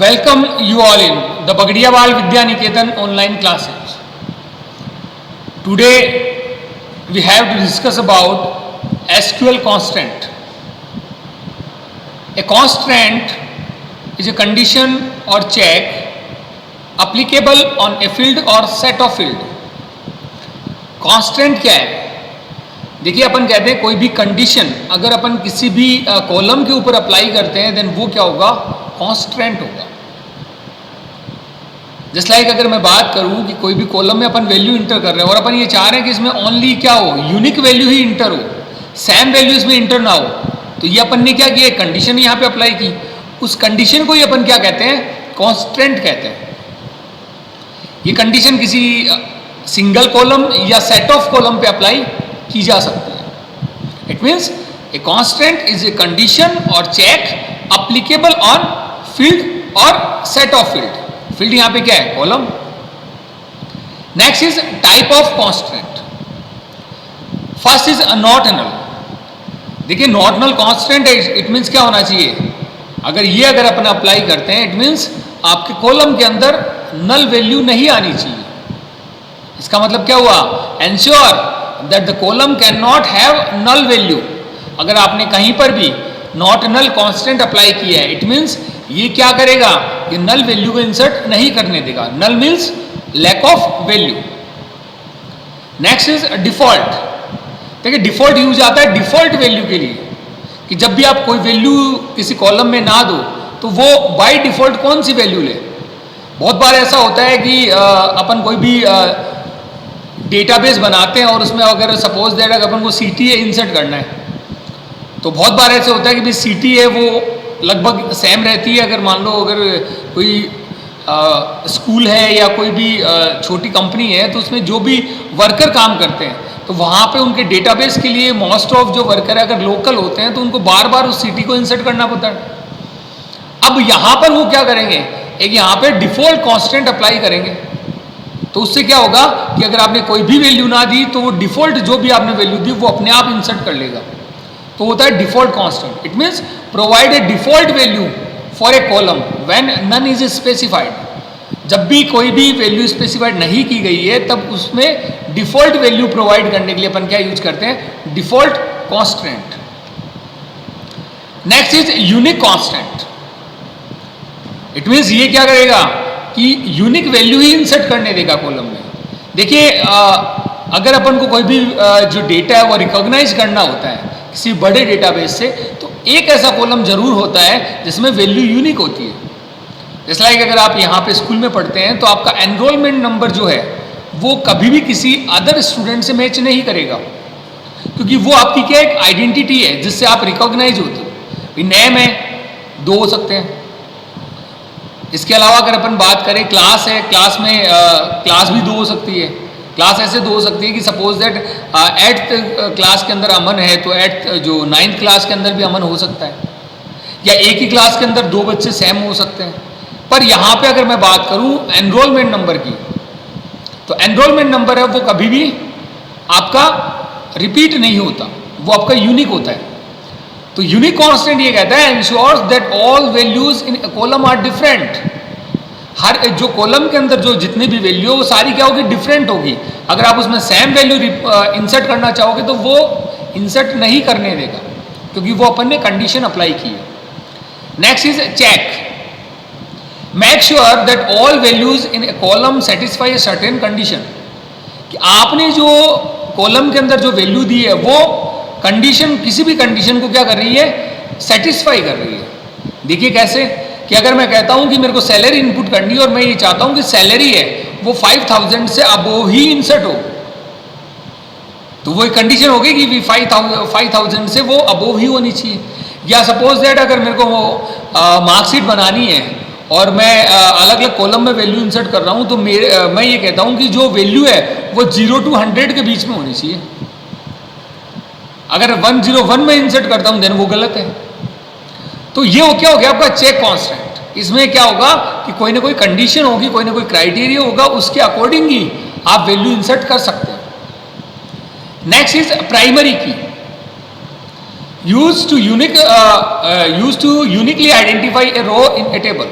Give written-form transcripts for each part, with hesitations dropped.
Welcome you all in the Bagdiyawal Vidya Niketan online classes. Today we have to discuss about SQL constant. A constant is a condition or check applicable on a field or set of field. Constant क्या है? देखिए अपन कहते हैं कोई भी condition अगर अपन किसी भी कॉलम के ऊपर अप्लाई करते हैं देन वो क्या होगा? कांस्टेंट होगा. जस्ट लाइक अगर मैं बात करूं कि कोई भी कॉलम में अपन वैल्यू इंटर कर रहे हैं और अपन ये चाह रहे हैं कि इसमें ओनली क्या हो, यूनिक वैल्यू ही इंटर हो, सेम वैल्यू इसमें इंटर ना हो, तो ये अपन ने क्या किया, कंडीशन यहाँ पे अप्लाई की. उस कंडीशन को ही अपन क्या कहते हैं? कांस्टेंट कहते हैं. ये कंडीशन किसी सिंगल कॉलम या सेट ऑफ कॉलम पे अप्लाई की जा सकती है. It means a constant is a condition और चेक अप्लीकेबल ऑन फील्ड और सेट ऑफ फील्ड. फील्ड यहां पे क्या है? Column. Next is type of constant. First is not null. देखिए नॉट नल कांस्टेंट है. इट मीन्स क्या होना चाहिए? अगर अपन अप्लाई करते हैं इट मीन्स आपके कॉलम के अंदर नल वैल्यू नहीं आनी चाहिए. इसका मतलब क्या हुआ? Ensure that the column can not have null value. अगर आपने कहीं पर भी नॉट नल कांस्टेंट अप्लाई किया है इट मीन्स ये क्या करेगा? ये नल वैल्यू को इंसर्ट नहीं करने देगा. Null means lack of value. Next is default. देखिए डिफॉल्ट यूज आता है डिफॉल्ट वैल्यू के लिए कि जब भी आप कोई वैल्यू किसी कॉलम में ना दो तो वो बाय डिफॉल्ट कौन सी वैल्यू ले. बहुत बार ऐसा होता है कि अपन कोई भी डेटाबेस बनाते हैं और उसमें अगर सपोज दैट अगर अपन को CTA इंसर्ट करना है तो बहुत बार ऐसे होता है कि भाई CTA वो लगभग सेम रहती है. अगर मान लो अगर कोई स्कूल है या कोई भी छोटी कंपनी है तो उसमें जो भी वर्कर काम करते हैं तो वहाँ पे उनके डेटाबेस के लिए मोस्ट ऑफ जो वर्कर है अगर लोकल होते हैं तो उनको बार बार उस सिटी को इंसर्ट करना पड़ता है. अब यहाँ पर वो क्या करेंगे? एक यहाँ पे डिफॉल्ट कांस्टेंट अप्लाई करेंगे. तो उससे क्या होगा कि अगर आपने कोई भी वैल्यू ना दी तो वो डिफॉल्ट जो भी आपने वैल्यू दी वो अपने आप इंसर्ट कर लेगा. तो होता है default constant. It means provide a default value for a column when none is specified. जब भी कोई भी वैल्यू स्पेसिफाइड नहीं की गई है तब उसमें डिफॉल्ट वैल्यू प्रोवाइड करने के लिए अपन क्या यूज करते हैं? Default constant. Next is unique constant. It means ये क्या करेगा कि यूनिक वैल्यू ही इंसर्ट करने देगा कॉलम में. देखिए अगर अपन को कोई भी जो डेटा है वो रिकॉग्नाइज करना होता है किसी बड़े डेटाबेस से तो एक ऐसा कॉलम जरूर होता है जिसमें वैल्यू यूनिक होती है. जैसे लाइक अगर आप यहाँ पे स्कूल में पढ़ते हैं तो आपका एनरोलमेंट नंबर जो है वो कभी भी किसी अदर स्टूडेंट से मैच नहीं करेगा क्योंकि वो आपकी क्या एक आइडेंटिटी है जिससे आप रिकॉग्नाइज होते हो. नेम है, 2 हो सकते हैं. इसके अलावा अगर अपन बात करें क्लास है, क्लास में क्लास भी 2 हो सकती है. क्लास ऐसे 2 हो सकती है कि सपोज दैट 8th क्लास के अंदर अमन है तो 8th जो 9th क्लास के अंदर भी अमन हो सकता है. या एक ही क्लास के अंदर 2 बच्चे सेम हो सकते हैं. पर यहाँ पे अगर मैं बात करूँ एनरोलमेंट नंबर की तो एनरोलमेंट नंबर है वो कभी भी आपका रिपीट नहीं होता, वो आपका यूनिक होता है. तो यूनिक कांस्टेंट ये कहता है ensures that all values in column are different. हर जो कॉलम के अंदर जो जितनी भी वैल्यू वो सारी क्या होगी? डिफरेंट होगी. अगर आप उसमें सेम वैल्यू इंसर्ट करना चाहोगे तो वो इंसर्ट नहीं करने देगा क्योंकि वो अपन ने कंडीशन अप्लाई की है. Next is check. Make sure that all values in a column satisfy a certain condition. कि आपने जो कॉलम के अंदर जो वैल्यू दी है वो कंडीशन किसी भी कंडीशन को क्या कर रही है? सेटिस्फाई कर रही है. देखिए कैसे कि अगर मैं कहता हूं कि मेरे को सैलरी इनपुट करनी है और मैं ये चाहता हूं कि सैलरी है वो 5000 से अबोव ही इंसर्ट हो तो वो एक कंडीशन होगी कि 5000 से वो अबोव ही होनी चाहिए. या सपोज दैट अगर मेरे को मार्कशीट बनानी है और मैं अलग अलग कॉलम में वैल्यू इंसर्ट कर रहा हूं तो मैं ये कहता हूं कि जो वैल्यू है वो 0 to 100 के बीच में होनी चाहिए. अगर 101 में इंसर्ट करता हूं देन वो गलत है. तो ये क्या हो गया आपका चेक कांस्टेंट. इसमें क्या होगा कि कोई ना कोई कंडीशन होगी, कोई ना कोई क्राइटेरिया होगा, उसके अकॉर्डिंग ही आप वैल्यू इंसर्ट कर सकते हैं. Next is primary key. Use to uniquely identify a row in a table.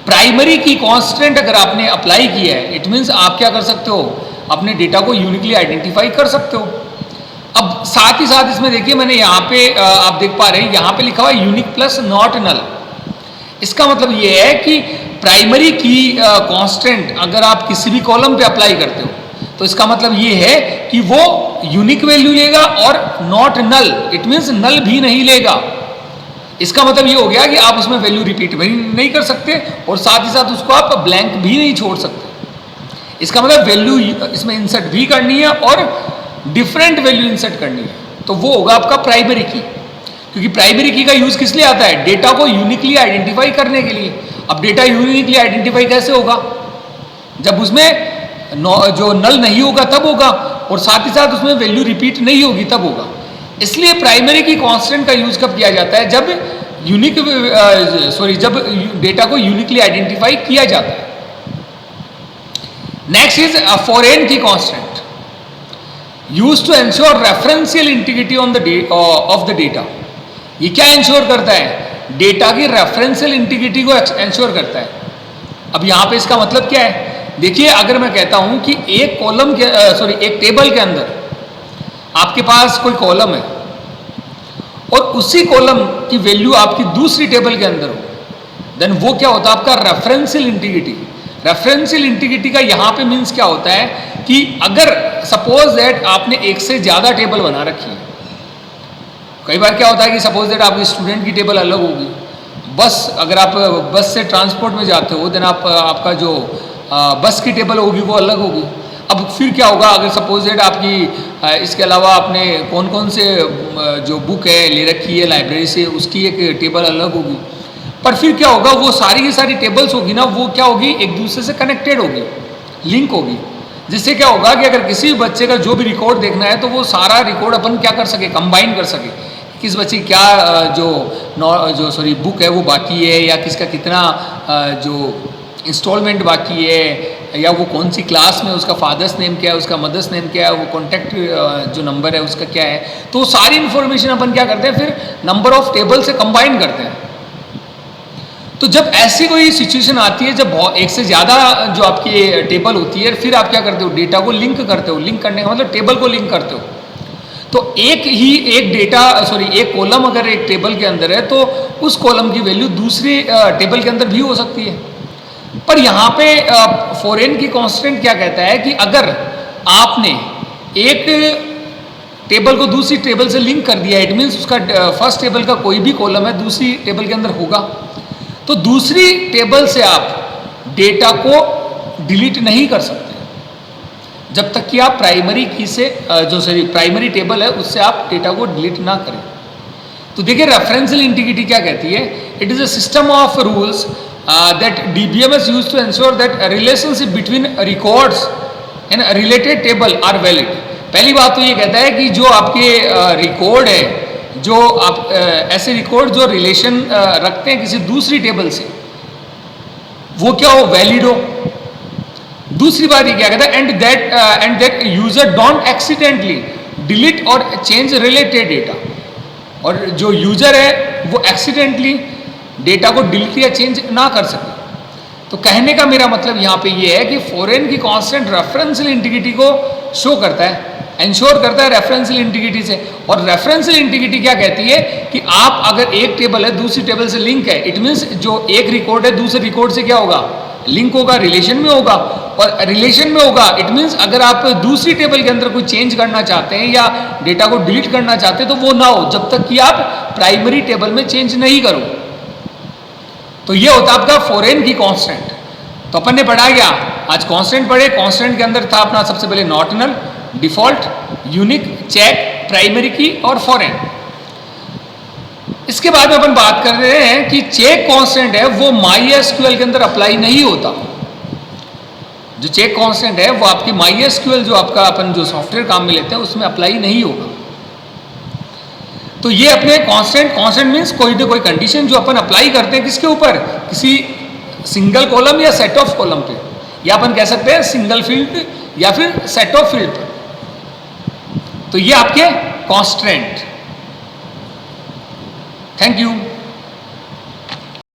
Primary key constant अगर आपने अप्लाई किया है, इट मीन्स आप क्या कर सकते हो, अपने डेटा को यूनिकली आइडेंटिफाई कर सकते हो। अब साथ ही साथ इसमें देखिए मैंने यहाँ पे आप देख पा रहे हैं यहाँ पे लिखा हुआ है यूनिक प्लस नॉट नल। इसका मतलब ये है कि प्राइमरी की कांस्टेंट अगर आप किसी भी कॉलम पे अप्लाई करते हो तो इसका मतलब ये है कि वो यूनिक वैल्यू लेगा और नॉट नल, इट मीन्स नल भी नहीं लेगा। इसका मतलब ये हो गया कि आप उसमें वैल्यू रिपीट भी नहीं कर सकते और साथ ही साथ उसको आप ब्लैंक भी नहीं छोड़ सकते। इसका मतलब वैल्यू इसमें इंसर्ट भी करनी है और डिफरेंट वैल्यू इंसर्ट करनी है, तो वो होगा आपका प्राइमरी की। क्योंकि प्राइमरी की का यूज किस लिए आता है, डेटा को यूनिकली आइडेंटिफाई करने के लिए। अब डेटा यूनिकली आइडेंटिफाई कैसे होगा, जब उसमें जो नल नहीं होगा तब होगा और साथ ही साथ उसमें वैल्यू रिपीट नहीं होगी तब होगा। इसलिए प्राइमरी की कांस्टेंट का यूज कब किया जाता है, जब जब डेटा को यूनिकली आइडेंटिफाई किया जाता है। Next is foreign key constant use to ensure referential integrity on the of the data. ये क्या इंश्योर करता है, डेटा की रेफरेंशियल इंटीग्रिटी को इंश्योर करता है। अब यहां पे इसका मतलब क्या है, देखिए अगर मैं कहता हूं कि एक कॉलम के एक टेबल के अंदर आपके पास कोई कॉलम है और उसी कॉलम की वैल्यू आपकी दूसरी टेबल के अंदर हो, देन वो क्या होता है आपका रेफरेंशियल इंटीग्रिटी। रेफरेंशियल इंटीग्रिटी का यहाँ पे मीन्स क्या होता है कि अगर सपोज दैट आपने एक से ज़्यादा टेबल बना रखी है, कई बार क्या होता है कि सपोज दैट आपकी स्टूडेंट की टेबल अलग होगी, बस अगर आप बस से ट्रांसपोर्ट में जाते हो देन आपका जो बस की टेबल होगी वो अलग होगी। अब फिर क्या होगा, अगर सपोज दैट आपकी इसके अलावा आपने कौन कौन से जो बुक है ले रखी है लाइब्रेरी से उसकी एक टेबल अलग होगी, पर फिर क्या होगा वो सारी की सारी टेबल्स होगी ना, वो क्या होगी एक दूसरे से कनेक्टेड होगी, लिंक होगी। जिससे क्या होगा कि अगर किसी भी बच्चे का जो भी रिकॉर्ड देखना है तो वो सारा रिकॉर्ड अपन क्या कर सके, कंबाइन कर सके, किस बच्चे की क्या बुक है वो बाकी है, या किसका कितना जो इंस्टॉलमेंट बाकी है, या वो कौन सी क्लास में, उसका फादर्स नेम क्या है, उसका मदर्स नेम क्या है, वो कॉन्टैक्ट जो नंबर है उसका क्या है। तो सारी इन्फॉर्मेशन अपन क्या करते हैं फिर नंबर ऑफ टेबल से कंबाइन करते हैं। तो जब ऐसी कोई सिचुएशन आती है जब एक से ज़्यादा जो आपकी टेबल होती है, फिर आप क्या करते हो, डेटा को लिंक करते हो। लिंक करने का मतलब टेबल को लिंक करते हो। तो एक कॉलम अगर एक टेबल के अंदर है तो उस कॉलम की वैल्यू दूसरे टेबल के अंदर भी हो सकती है। पर यहाँ पे फॉरेन की कांस्टेंट क्या कहता है कि अगर आपने एक टेबल को दूसरी टेबल से लिंक कर दिया, इट मीन्स उसका फर्स्ट टेबल का कोई भी कॉलम है दूसरी टेबल के अंदर होगा, तो दूसरी टेबल से आप डेटा को डिलीट नहीं कर सकते जब तक कि आप प्राइमरी की से प्राइमरी टेबल है उससे आप डेटा को डिलीट ना करें। तो देखिए रेफरेंशियल इंटीग्रिटी क्या कहती है, it is a system of rules that DBMS used to ensure that a relationship between records and a related table are valid। पहली बात तो ये कहता है कि जो आपके रिकॉर्ड है, जो आप ऐसे रिकॉर्ड जो रिलेशन रखते हैं किसी दूसरी टेबल से, वो क्या हो, वैलिड हो। दूसरी बात ये क्या कहता है, and that user don't accidentally delete और चेंज रिलेटेड डेटा। और जो यूजर है वो एक्सीडेंटली डेटा को डिलीट या चेंज ना कर सके। तो कहने का मेरा मतलब यहाँ पे ये है कि foreign key constant referential integrity को शो करता है, इंश्योर करता है रेफरेंशियल इंटीग्रिटी से। और रेफरेंशियल इंटीग्रिटी क्या कहती है कि आप अगर एक टेबल है दूसरी टेबल से लिंक है, इट मीन्स जो एक रिकॉर्ड है दूसरे रिकॉर्ड से क्या होगा, लिंक होगा, रिलेशन में होगा। और रिलेशन में होगा इट मीन्स अगर आप दूसरी टेबल के अंदर कोई चेंज करना चाहते हैं या डेटा को डिलीट करना चाहते हैं तो वो ना हो जब तक कि आप प्राइमरी टेबल में चेंज नहीं करो। तो ये होता आपका फॉरेन की कांस्टेंट। तो अपन ने पढ़ा क्या, आज कांस्टेंट पढ़े। कांस्टेंट के अंदर था अपना सबसे पहले not null, default, unique, check, primary key और फॉरेन। इसके बाद में अपन बात कर रहे हैं कि चेक कांस्टेंट है वो MySQL के अंदर अप्लाई नहीं होता। जो चेक कांस्टेंट है वो आपकी MySQL जो आपका अपन जो सॉफ्टवेयर काम में लेते हैं उसमें अप्लाई नहीं होगा। तो ये अपने कांस्टेंट मीन्स कोई ना कोई कंडीशन जो अपन अप्लाई करते हैं किसके ऊपर, किसी सिंगल कॉलम या सेट ऑफ कॉलम पे, या अपन कह सकते हैं सिंगल फील्ड या फिर सेट ऑफ फील्ड पर। तो ये आपके कांस्टेंट। Thank you.